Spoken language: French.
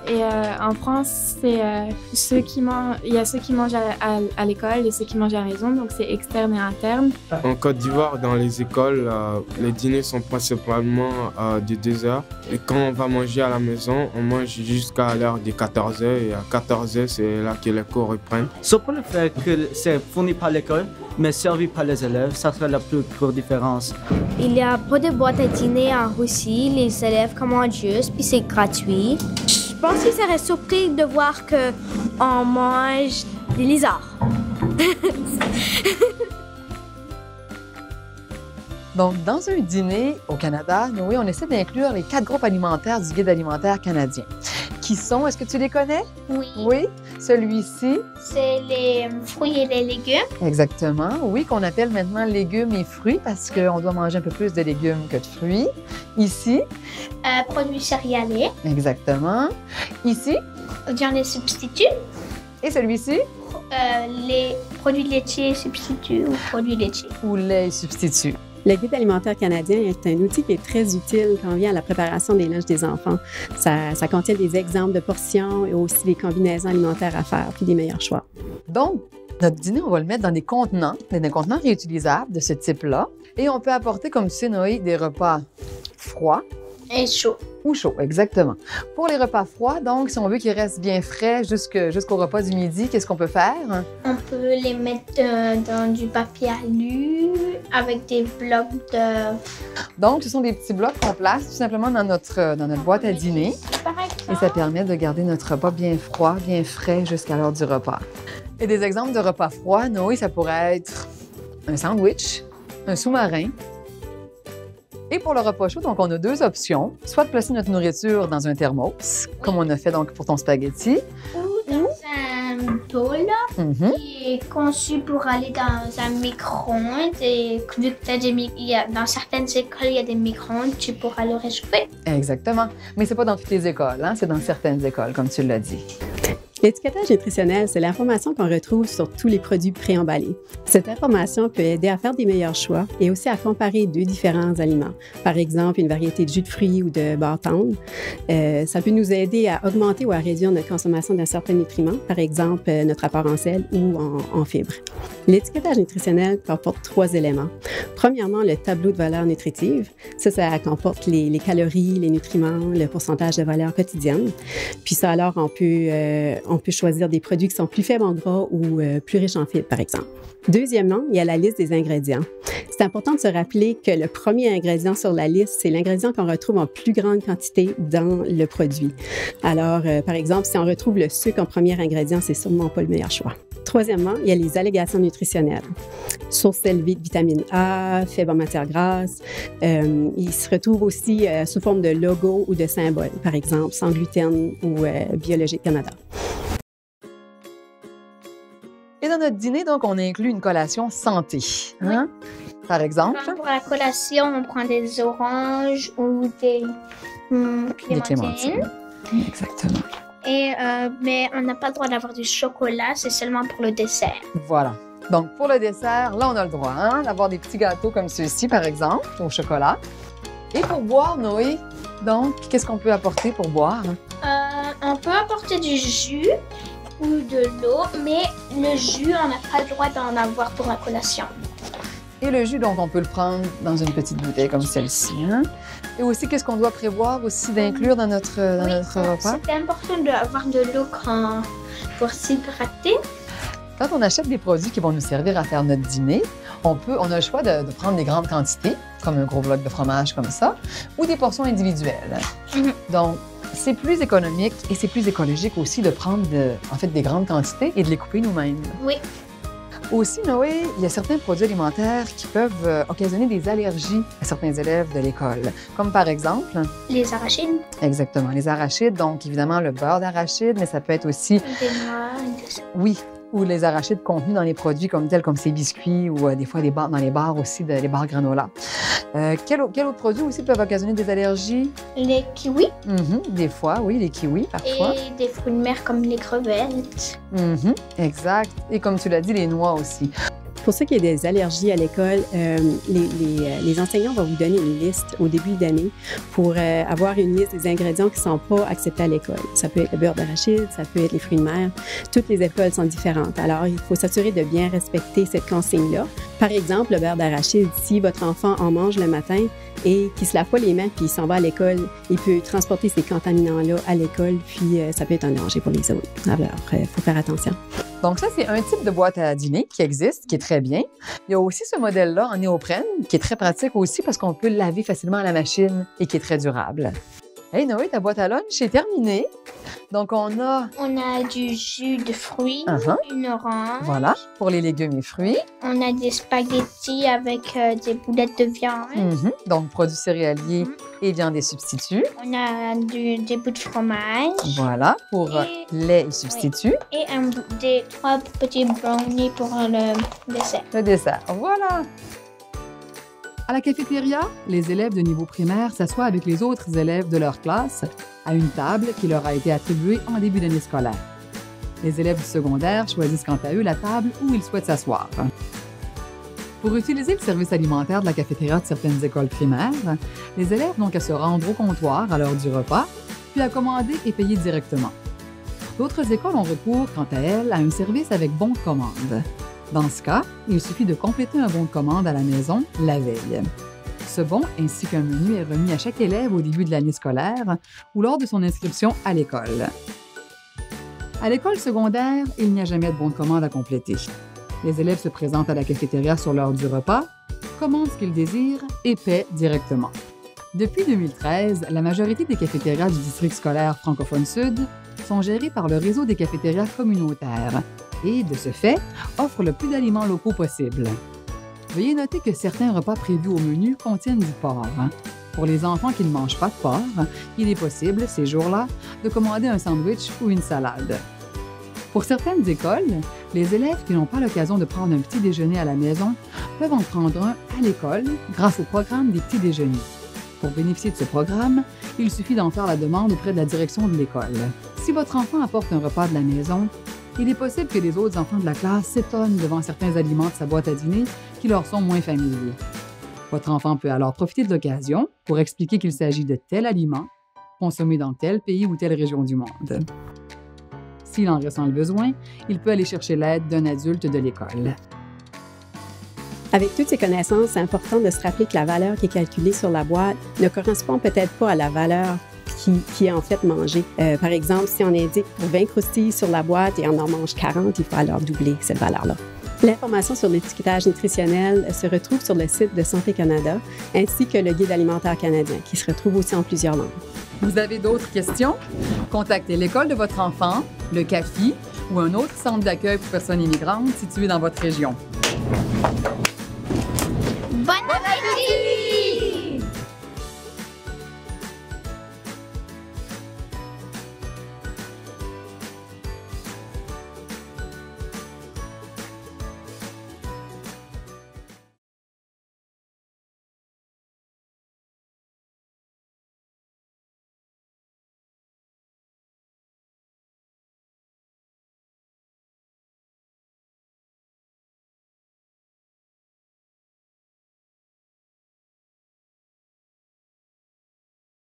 Et en France, c'est il y a ceux qui mangent à l'école et ceux qui mangent à la maison, donc c'est externe et interne. En Côte d'Ivoire, dans les écoles, les dîners sont principalement de 2 heures. Et quand on va manger à la maison, on mange jusqu'à l'heure de 14 heures. Et à 14 heures, c'est là que les cours reprennent. Sauf pour le fait que c'est fourni par l'école, mais servi par les élèves, ça serait la plus grosse différence. Il y a pas de boîte à dîner en Russie, les élèves commandent juste, puis c'est gratuit. Je pense qu'ils seraient surpris de voir qu'on mange des lézards. Donc, dans un dîner au Canada, Noé, on essaie d'inclure les 4 groupes alimentaires du Guide alimentaire canadien. Qui sont, est-ce que tu les connais? Oui. Oui. Celui-ci? C'est les fruits et les légumes. Exactement. Oui, qu'on appelle maintenant légumes et fruits parce qu'on doit manger un peu plus de légumes que de fruits. Ici? Produits céréaliers. Exactement. Ici? Viande et substituts. Et celui-ci? Les produits laitiers substituts ou produits laitiers. Ou lait substitut. Le Guide alimentaire canadien est un outil qui est très utile quand on vient à la préparation des lunchs des enfants. Ça contient des exemples de portions et aussi des combinaisons alimentaires à faire, puis des meilleurs choix. Donc, notre dîner, on va le mettre dans des contenants réutilisables de ce type-là. Et on peut apporter, comme tu sais, Noé, des repas froids. Et chaud. Ou chaud, exactement. Pour les repas froids, donc, si on veut qu'ils restent bien frais jusqu'au repas du midi, qu'est-ce qu'on peut faire? On peut les mettre dans du papier alu avec des blocs de... Donc, ce sont des petits blocs qu'on place tout simplement dans notre boîte à dîner. Et ça permet de garder notre repas bien froid, bien frais jusqu'à l'heure du repas. Et des exemples de repas froids, Noé, ça pourrait être un sandwich, un sous-marin. Et pour le repas chaud, donc, on a 2 options. Soit de placer notre nourriture dans un thermos, comme on a fait donc pour ton spaghetti. Ou dans un bol qui est conçu pour aller dans un micro-ondes. Et vu que dans certaines écoles, il y a des micro-ondes, tu pourras le réchauffer. Exactement. Mais c'est pas dans toutes les écoles, hein? C'est dans certaines écoles, comme tu l'as dit. L'étiquetage nutritionnel, c'est l'information qu'on retrouve sur tous les produits préemballés. Cette information peut aider à faire des meilleurs choix et aussi à comparer 2 différents aliments. Par exemple, une variété de jus de fruits ou de barres tendres. Ça peut nous aider à augmenter ou à réduire notre consommation d'un certain nutriment, par exemple notre apport en sel ou en fibres. L'étiquetage nutritionnel comporte 3 éléments. Premièrement, le tableau de valeur nutritive. Ça comporte les calories, les nutriments, le pourcentage de valeur quotidienne. Puis ça, alors, on peut choisir des produits qui sont plus faibles en gras ou plus riches en fibres, par exemple. Deuxièmement, il y a la liste des ingrédients. C'est important de se rappeler que le premier ingrédient sur la liste, c'est l'ingrédient qu'on retrouve en plus grande quantité dans le produit. Alors, par exemple, si on retrouve le sucre en premier ingrédient, c'est sûrement pas le meilleur choix. Troisièmement, il y a les allégations nutritionnelles. Source élevée de vitamine A, faible en matières grasses. Ils se retrouvent aussi sous forme de logo ou de symboles, par exemple, sans gluten ou Biologique Canada. Et dans notre dîner, donc, on inclut une collation santé. Hein? Oui. Par exemple? Pour la collation, on prend des oranges ou des clémentines. Exactement. Mais on n'a pas le droit d'avoir du chocolat, c'est seulement pour le dessert. Voilà. Donc, pour le dessert, là, on a le droit d'avoir des petits gâteaux comme ceux-ci, par exemple, au chocolat. Et pour boire, Noé, donc, qu'est-ce qu'on peut apporter pour boire? On peut apporter du jus ou de l'eau, mais le jus, on n'a pas le droit d'en avoir pour la collation. Et le jus, donc, on peut le prendre dans une petite bouteille comme celle-ci. Hein? Et aussi, qu'est-ce qu'on doit prévoir aussi d'inclure dans notre repas? C'est important d'avoir de l'eau pour s'hydrater. Quand on achète des produits qui vont nous servir à faire notre dîner, on a le choix de prendre des grandes quantités, comme un gros bloc de fromage comme ça, ou des portions individuelles. Donc, c'est plus économique et c'est plus écologique aussi de prendre des grandes quantités et de les couper nous-mêmes. Oui. Aussi, Noé, il y a certains produits alimentaires qui peuvent occasionner des allergies à certains élèves de l'école, comme par exemple... Les arachides. Exactement, les arachides. Donc, évidemment, le beurre d'arachide, mais ça peut être aussi... Des noix. Oui, ou les arachides contenus dans les produits comme ces biscuits ou des fois dans les bars aussi, les bars granola. Quel autre produit aussi peuvent occasionner des allergies? Les kiwis. Des fois, oui, les kiwis, parfois. Et des fruits de mer comme les crevettes. Exact. Et comme tu l'as dit, les noix aussi. Pour ceux qui ont des allergies à l'école, les enseignants vont vous donner une liste au début d'année pour avoir une liste des ingrédients qui ne sont pas acceptés à l'école. Ça peut être le beurre d'arachide, ça peut être les fruits de mer. Toutes les écoles sont différentes. Alors, il faut s'assurer de bien respecter cette consigne-là. Par exemple, le beurre d'arachide, si votre enfant en mange le matin et qu'il ne se lave pas les mains puis il s'en va à l'école, il peut transporter ces contaminants-là à l'école, puis ça peut être un danger pour les autres. Alors, il faut faire attention. Donc ça, c'est un type de boîte à dîner qui existe, qui est très bien. Il y a aussi ce modèle-là en néoprène, qui est très pratique aussi parce qu'on peut le laver facilement à la machine et qui est très durable. Hey Noé, ta boîte à lunch est terminée. Donc on a du jus de fruits, une orange. Voilà, pour les légumes et fruits. On a des spaghettis avec des boulettes de viande. Donc produits céréaliers et viande et substituts. On a des bouts de fromage. Voilà, pour lait et substituts. Et 3 petits brownies pour le dessert. Le dessert, voilà. À la cafétéria, les élèves de niveau primaire s'assoient avec les autres élèves de leur classe à une table qui leur a été attribuée en début d'année scolaire. Les élèves du secondaire choisissent quant à eux la table où ils souhaitent s'asseoir. Pour utiliser le service alimentaire de la cafétéria de certaines écoles primaires, les élèves n'ont qu'à se rendre au comptoir à l'heure du repas, puis à commander et payer directement. D'autres écoles ont recours, quant à elles, à un service avec bon de commande. Dans ce cas, il suffit de compléter un bon de commande à la maison la veille. Ce bon ainsi qu'un menu est remis à chaque élève au début de l'année scolaire ou lors de son inscription à l'école. À l'école secondaire, il n'y a jamais de bon de commande à compléter. Les élèves se présentent à la cafétéria sur l'heure du repas, commandent ce qu'ils désirent et paient directement. Depuis 2013, la majorité des cafétérias du district scolaire francophone sud sont gérées par le réseau des cafétérias communautaires et, de ce fait, offrent le plus d'aliments locaux possible. Veuillez noter que certains repas prévus au menu contiennent du porc. Pour les enfants qui ne mangent pas de porc, il est possible, ces jours-là, de commander un sandwich ou une salade. Pour certaines écoles, les élèves qui n'ont pas l'occasion de prendre un petit déjeuner à la maison peuvent en prendre un à l'école grâce au programme des petits déjeuners. Pour bénéficier de ce programme, il suffit d'en faire la demande auprès de la direction de l'école. Si votre enfant apporte un repas de la maison, il est possible que les autres enfants de la classe s'étonnent devant certains aliments de sa boîte à dîner qui leur sont moins familiers. Votre enfant peut alors profiter de l'occasion pour expliquer qu'il s'agit de tel aliment consommé dans tel pays ou telle région du monde. S'il en ressent le besoin, il peut aller chercher l'aide d'un adulte de l'école. Avec toutes ces connaissances, c'est important de se rappeler que la valeur qui est calculée sur la boîte ne correspond peut-être pas à la valeur qui est en fait mangée. Par exemple, si on indique pour 20 croustilles sur la boîte et on en mange 40, il faut alors doubler cette valeur-là. L'information sur l'étiquetage nutritionnel se retrouve sur le site de Santé Canada, ainsi que le Guide alimentaire canadien, qui se retrouve aussi en plusieurs langues. Vous avez d'autres questions? Contactez l'école de votre enfant, le CAFI ou un autre centre d'accueil pour personnes immigrantes situé dans votre région.